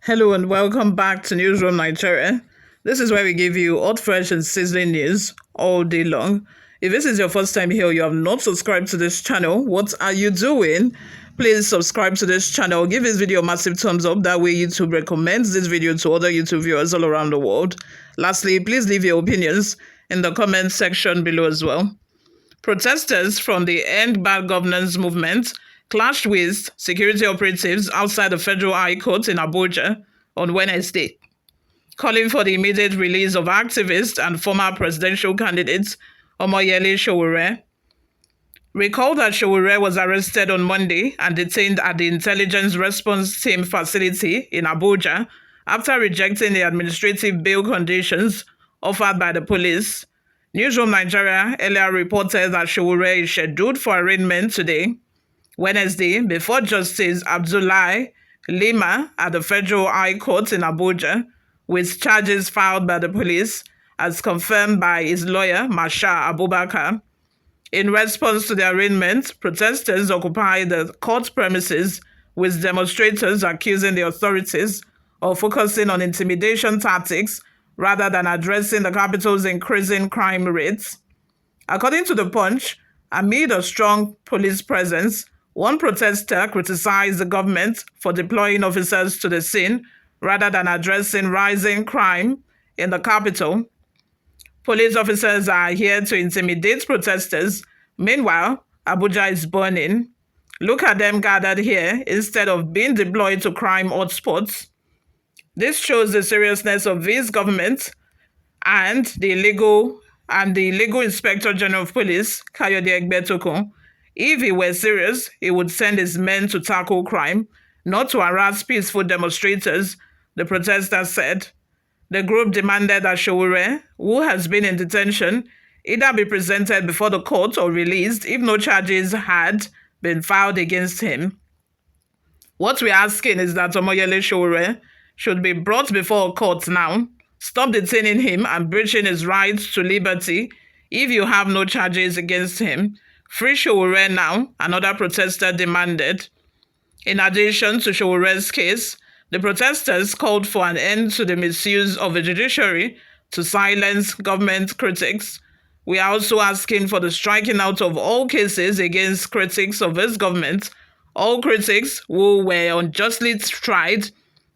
Hello and welcome back to Newsroom Nigeria. This is where we give you hot, fresh, and sizzling news all day long. If this is your first time here, you have not subscribed to this channel, what are you doing? Please subscribe to this channel. Give this video a massive thumbs up. That way YouTube recommends this video to other YouTube viewers all around the world. Lastly, please leave your opinions in the comment section below as well. Protesters from the End Bad Governance movement clashed with security operatives outside the Federal High Court in Abuja on Wednesday, calling for the immediate release of activist and former presidential candidate Omoyele Sowore. Recall that Sowore was arrested on Monday and detained at the Intelligence Response Team facility in Abuja after rejecting the administrative bail conditions offered by the police. Newsroom Nigeria earlier reported that Sowore is scheduled for arraignment today, Wednesday, before Justice Abdullahi Lima at the Federal High Court in Abuja, with charges filed by the police, as confirmed by his lawyer, Masha Abubakar. In response to the arraignment, protesters occupied the court premises, with demonstrators accusing the authorities of focusing on intimidation tactics rather than addressing the capital's increasing crime rates. According to The Punch, amid a strong police presence, one protester criticized the government for deploying officers to the scene rather than addressing rising crime in the capital. Police officers are here to intimidate protesters. Meanwhile, Abuja is burning. Look at them gathered here instead of being deployed to crime hotspots. This shows the seriousness of this government and the legal Inspector General of Police, Egbetokun. If he were serious, he would send his men to tackle crime, not to harass peaceful demonstrators, the protesters said. The group demanded that Sowore, who has been in detention, either be presented before the court or released if no charges had been filed against him. What we're asking is that Omoyele Sowore should be brought before a court now. Stop detaining him and breaching his rights to liberty if you have no charges against him. Free Sowore now, another protester demanded. In addition to Sowore'S case, the protesters called for an end to the misuse of the judiciary to silence government critics. We are also asking for the striking out of all cases against critics of this government. All critics who were unjustly tried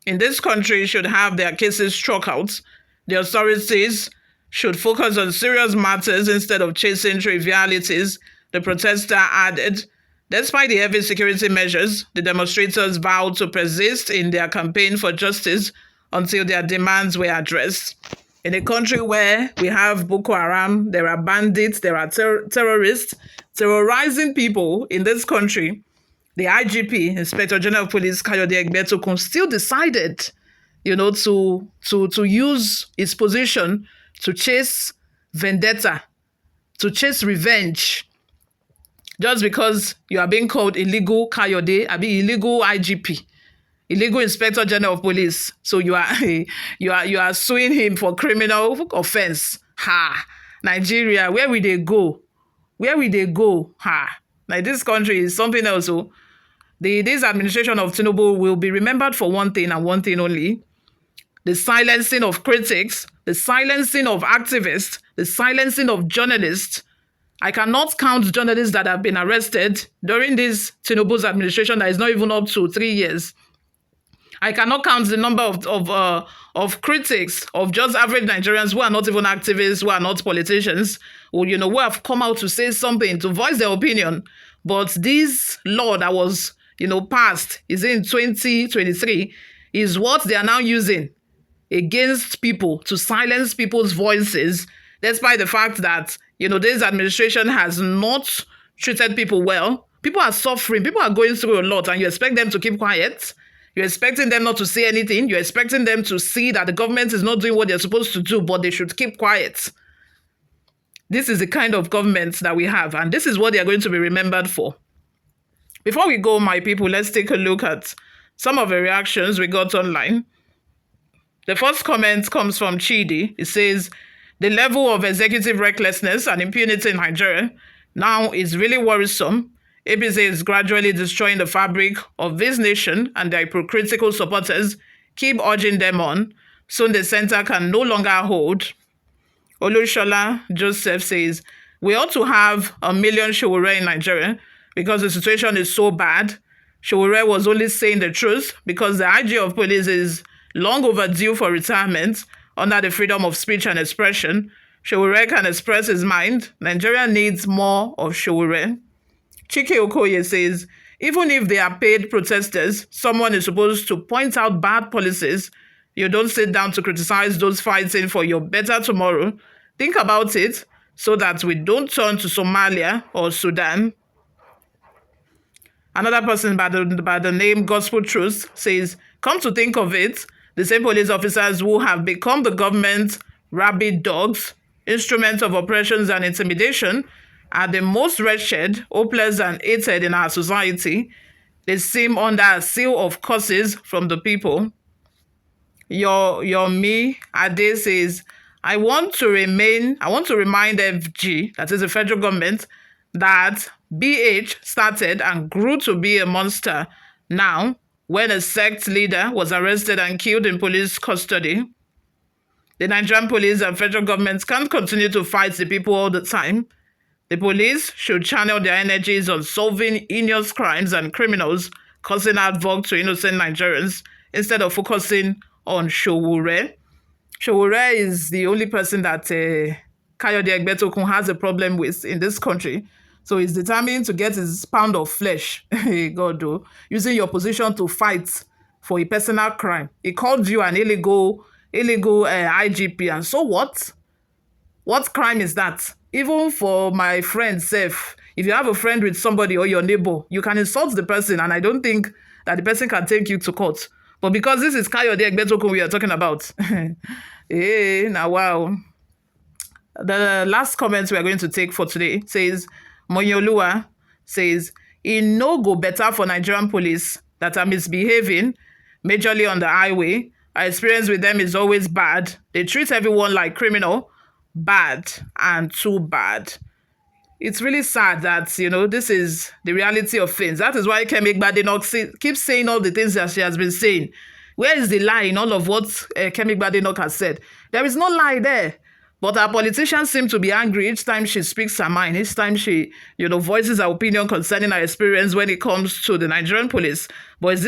in this country should have their cases struck out. The authorities should focus on serious matters instead of chasing trivialities, the protester added. Despite the heavy security measures, the demonstrators vowed to persist in their campaign for justice until their demands were addressed. In a country where we have Boko Haram, there are bandits, there are terrorists terrorizing people in this country, the IGP, Inspector General of Police, Egbetokun, still decided, to use his position to chase vendetta, to chase revenge, just because you are being called illegal illegal IGP, illegal Inspector General of Police. So you are suing him for criminal offense. Ha! Nigeria, where will they go? Where will they go? Ha! Like, this country is something else. So this administration of Tinubu will be remembered for one thing and one thing only: the silencing of critics, the silencing of activists, the silencing of journalists. I cannot count journalists that have been arrested during this Tinubu's administration that is not even up to 3 years. I cannot count the number of critics, of just average Nigerians who are not even activists, who are not politicians, who have come out to say something, to voice their opinion. But this law that was, passed, is in 2023, is what they are now using against people, to silence people's voices, despite the fact that, this administration has not treated people well. People are suffering. People are going through a lot, and you expect them to keep quiet. You're expecting them not to say anything. You're expecting them to see that the government is not doing what they're supposed to do, but they should keep quiet. This is the kind of government that we have, and this is what they are going to be remembered for. Before we go, my people, let's take a look at some of the reactions we got online. The first comment comes from Chidi. It says, the level of executive recklessness and impunity in Nigeria now is really worrisome. APC is gradually destroying the fabric of this nation, and their hypocritical supporters Keep urging them on. Soon the center can no longer hold. Olushola Joseph says, we ought to have 1 million Sowore in Nigeria because the situation is so bad. Sowore was only saying the truth because the IG of police is long overdue for retirement under the freedom of speech and expression. Sowore can express his mind. Nigeria needs more of Sowore. Chike Okoye says, even if they are paid protesters, someone is supposed to point out bad policies. You don't sit down to criticize those fighting for your better tomorrow. Think about it so that we don't turn to Somalia or Sudan. Another person by the name Gospel Truth says, come to think of it, the same police officers who have become the government's rabid dogs, instruments of oppressions and intimidation, are the most wretched, hopeless, and hated in our society. They seem under a seal of curses from the people. Your me Ade says, I want to remind FG, that is the federal government, that BH started and grew to be a monster now when a sect leader was arrested and killed in police custody. The Nigerian police and federal government can't continue to fight the people all the time. The police should channel their energies on solving heinous crimes and criminals causing havoc to innocent Nigerians instead of focusing on Sowore. Sowore is the only person that Kayode Egbetokun has a problem with in this country. So he's determined to get his pound of flesh, God, using your position to fight for a personal crime. He called you an illegal IGP, and so what? What crime is that? Even for my friend, Seth, if you have a friend with somebody or your neighbor, you can insult the person, and I don't think that the person can take you to court. But because this is Kayode Egbetokun we are talking about, hey, now wow. The last comment we are going to take for today says, Moyolua says, it no go better for Nigerian police that are misbehaving majorly on the highway. Our experience with them is always bad. They treat everyone like criminal, bad and too bad. It's really sad that, this is the reality of things. That is why Kemi Egbetokun keeps saying all the things that she has been saying. Where is the lie in all of what Kemi Egbetokun has said? There is no lie there. But our politicians seem to be angry each time she speaks her mind, each time she, voices her opinion concerning her experience when it comes to the Nigerian police. But is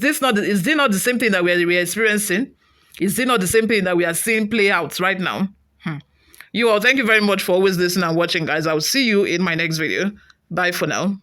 this not the same thing that we are experiencing? Is it not the same thing that we are seeing play out right now? You all, thank you very much for always listening and watching, guys. I'll see you in my next video. Bye for now.